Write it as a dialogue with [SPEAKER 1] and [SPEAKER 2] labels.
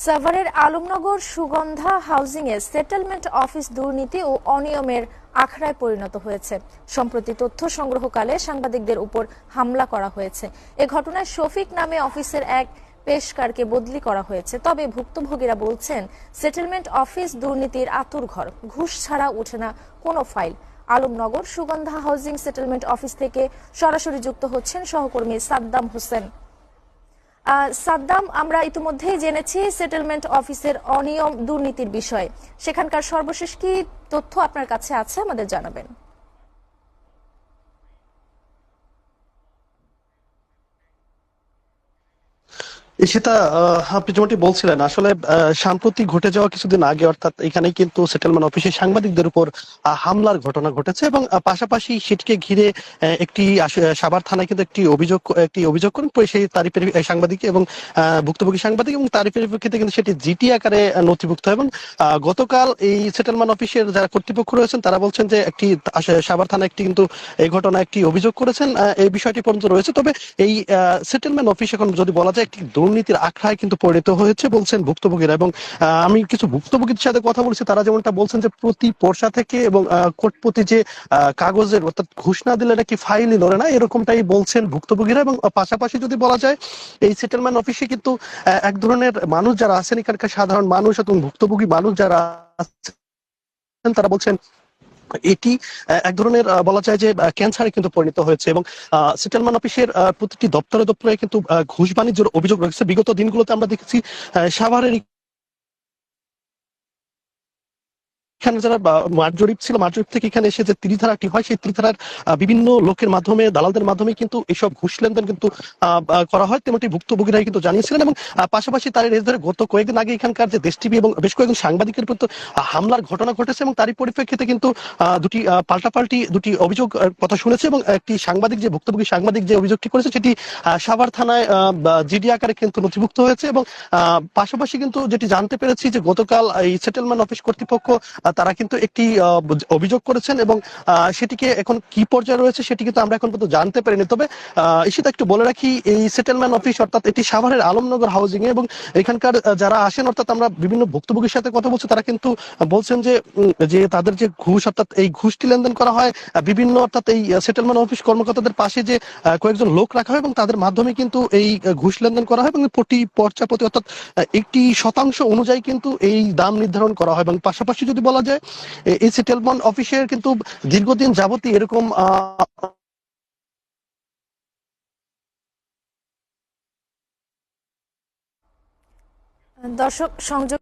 [SPEAKER 1] সাভারের আলমনগর সুগন্ধা হাউজিং এ settlement office দুর্নীতি ও অনিয়মের আখড়ায় পরিণত হয়েছে। সম্প্রতি তথ্য সংগ্রহকালে সাংবাদিকদের উপর হামলা করা হয়েছে। এ ঘটনায় শফিক নামে অফিসের এক পেশকারকে বদলি করা হয়েছে। তবে ভুক্তভোগীরা বলছেন, সেটেলমেন্ট অফিস দুর্নীতির আঁতুড়ঘর, ঘুষ ছাড়া ওঠে না কোনো file. Alamnagar Sugandha housing settlement office থেকে সরাসরি যুক্ত হচ্ছেন সহকর্মী সাদ্দাম হোসেন। সাদ্দাম, আমরা ইতিমধ্যেই জেনেছি সেটেলমেন্ট অফিসের অনিয়ম দুর্নীতির বিষয়ে। সেখানকার সর্বশেষ কি তথ্য আপনার কাছে আছে, আমাদের জানাবেন।
[SPEAKER 2] সেটা আপনি যেমনটি বলছিলেন, আসলে সাম্প্রতিক ঘটে যাওয়া কিছুদিন আগে, অর্থাৎ এখানে কিন্তু সেটেলমেন্ট অফিসে সাংবাদিকদের উপর হামলার ঘটনা ঘটেছে এবং পাশাপাশি সেটিকে ঘিরে একটি সাভার থানায় কিন্তু একটি অভিযোগ করেন সেই তারই সাংবাদিক এবং ভুক্তভোগী সাংবাদিক, এবং তারই পরিপ্রেক্ষিতে কিন্তু সেটি জিটি আকারে নথিভুক্ত। এবং গতকাল এই সেটেলমেন্ট অফিসের যারা কর্তৃপক্ষ রয়েছেন তারা বলছেন যে একটি সাভার থানা একটি কিন্তু এই ঘটনা একটি অভিযোগ করেছেন, এই বিষয়টি পর্যন্ত রয়েছে। তবে এই সেটেলমেন্ট অফিস এখন যদি বলা যায় একটি দুর্নীতির আখড়ায় কিন্তু পরিণত হয়েছে বলছেন ভুক্তভোগীরা। এবং আমি কিছু ভুক্তভোগীর সাথে কথা বলছি, তারা যেমনটা বলছেন যে প্রতি পর্ষা থেকে এবং কোর্টপতি যে কাগজের, অর্থাৎ ঘুষ না দিলে নাকি ফাইলই লড়ে না, এরকমটাই বলছেন ভুক্তভোগীরা। এবং পাশাপাশি যদি বলা যায়, এই সেটেলমেন্ট অফিসে কিন্তু এক ধরনের মানুষ যারা আছেন, এখানকার সাধারণ মানুষ এবং ভুক্তভোগী মানুষ যারা আছেন, তারা বলছেন এটি এক ধরনের বলা যায় যে ক্যান্সারে কিন্তু পরিণত হয়েছে। এবং সেটেলমেন্ট অফিসের প্রতিটি দপ্তরে দপ্তরে কিন্তু ঘুষ বাণিজ্যের অভিযোগ রয়েছে। বিগত দিনগুলোতে আমরা দেখেছি সাভারের এখানে যারা মাঠ জরিপ ছিল, মাঠ জরিপ থেকে এখানে এসে যে ত্রিধারাটি হয়, সেই ত্রিধারার বিভিন্ন লোকের মাধ্যমে, দালালদের মাধ্যমে কিন্তু এইসব ঘুষ লেনদেন কিন্তু করা হয়, তেমনটি ভুক্তভোগীরাই কিন্তু জানিয়েছিলেন। এবং পাশাপাশি তার এর ধরে গত কয়েকদিন আগে এখানকার যে দেশ টিভি এবং বেশ কয়েকজন সাংবাদিকের প্রতি হামলার ঘটনা ঘটেছে, এবং তারই পরিপ্রেক্ষিতে কিন্তু দুটি পাল্টাপাল্টি দুটি অভিযোগ কথা শুনেছে। এবং একটি সাংবাদিক, যে ভুক্তভোগী সাংবাদিক যে অভিযোগটি করেছে, সেটি সাভার থানায় জিডি আকারে কিন্তু নথিভুক্ত হয়েছে। এবং পাশাপাশি কিন্তু যেটি জানতে পেরেছি যে গতকাল এই সেটেলমেন্ট অফিস কর্তৃপক্ষ তারা কিন্তু একটি অভিযোগ করেছেন, এবং সেটিকে এখন কি পর্যায়ে রয়েছে সেটি কিন্তু আমরা এখন পর্যন্ত জানতে পারিনি। তবে সেটা একটু বলে রাখি, এই সেটেলমেন্ট অফিস অর্থাৎ এটি সাভারের আলমনগর হাউজিং এ, এবং এখানকার যারা আসেন, অর্থাৎ আমরা বিভিন্ন ভুক্তভোগীর সাথে কথা বলছি, তারা কিন্তু বলছেন যে তাদের যে ঘুষ, অর্থাৎ এই ঘুষটি লেনদেন করা হয় বিভিন্ন, অর্থাৎ এই সেটেলমেন্ট অফিস কর্মকর্তাদের পাশে যে কয়েকজন লোক রাখা হয়, এবং তাদের মাধ্যমে কিন্তু এই ঘুষ লেনদেন করা হয়, এবং প্রতি পর্চা প্রতি, অর্থাৎ একটি শতাংশ অনুযায়ী কিন্তু এই দাম নির্ধারণ করা হয়। এবং পাশাপাশি যদি বলা যায়, এই সেটেলমেন্ট অফিসের কিন্তু দীর্ঘদিন যাবতই এরকম
[SPEAKER 1] দর্শক সংযোগ